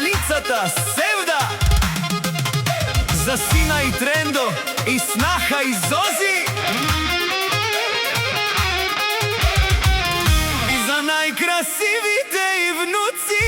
кралицата Севда, за сина и Трендо, и снаха и Зози, и за најкрасивите и внуци.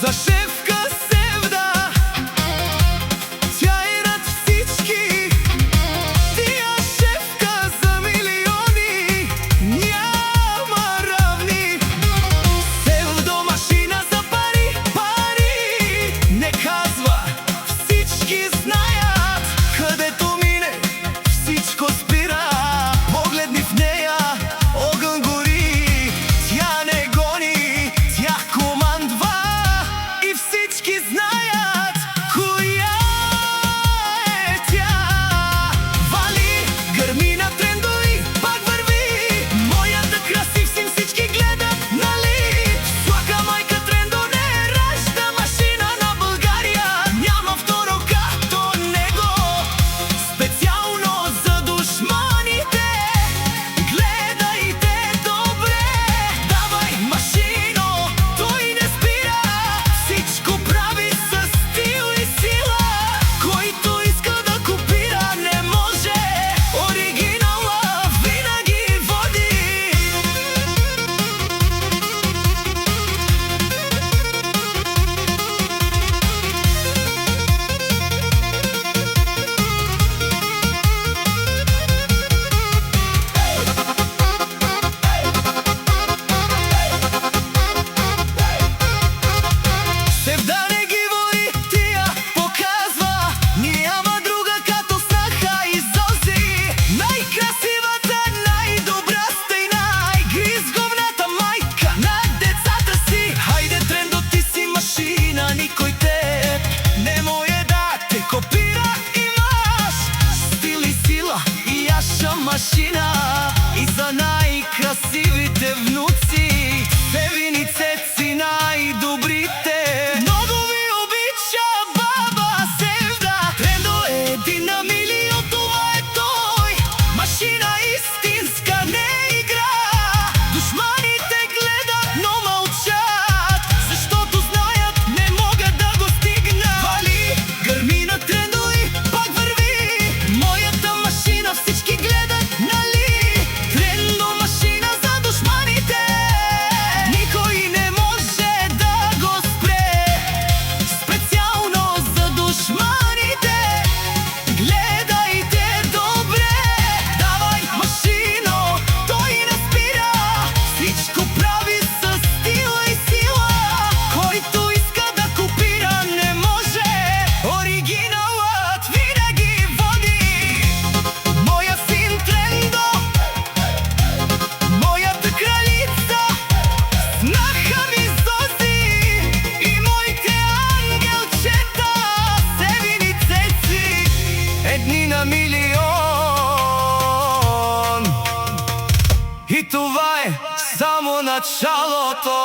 За шефка Севда, тя е над всички. Тя шефка за милиони, няма равни. Севдо машина за пари, пари не казва, всички знаят. Където мине, всичко спира. Погледни в нея, огън гори. Тя не гони, тя командва. Всички знаят коя е тя. Вали, гърми на Трендо и пак върви. Моята красив син всички гледат, нали? Всяка майка Трендо не ражда машина на България. Няма второ като него. Специално за душманите, гледайте добре. Давай машино, той не спира. Всичко прави със стил и сила. Който иска да копира не може. Оригинала винаги води. Севда не ги воли, тия показва. Няма друга като снаха и Зози. Най-красивата, най-добра сте и най-гризговната майка на децата си. Хайде, Трендо, ти си машина, никой теб не може да те копира. Имаш стил и сила и яша машина. И за най-красивите внуци, Севини цеци най-добрите. Много ви обича баба Севда. Трендо е един на милион, това е той. Машина истинска, не игра. Душманите гледат, но мълчат, защото знаят, не могат да го стигнат. Вали, гърми на Трендо и пак върви. Моята машина всички гледат, нали? Трендо машина за душманите. Никой не може да го спре. Специално за душманите, гледайте добре. Давай машино, той не спира. Всичко прави със стил и сила. Който иска да копира не може. Оригиналът винаги води. Моя син Трендо, моята кралица, снаха ми Зози и моите ангелчета, Севини цеци, едни на милион. И това е само началото.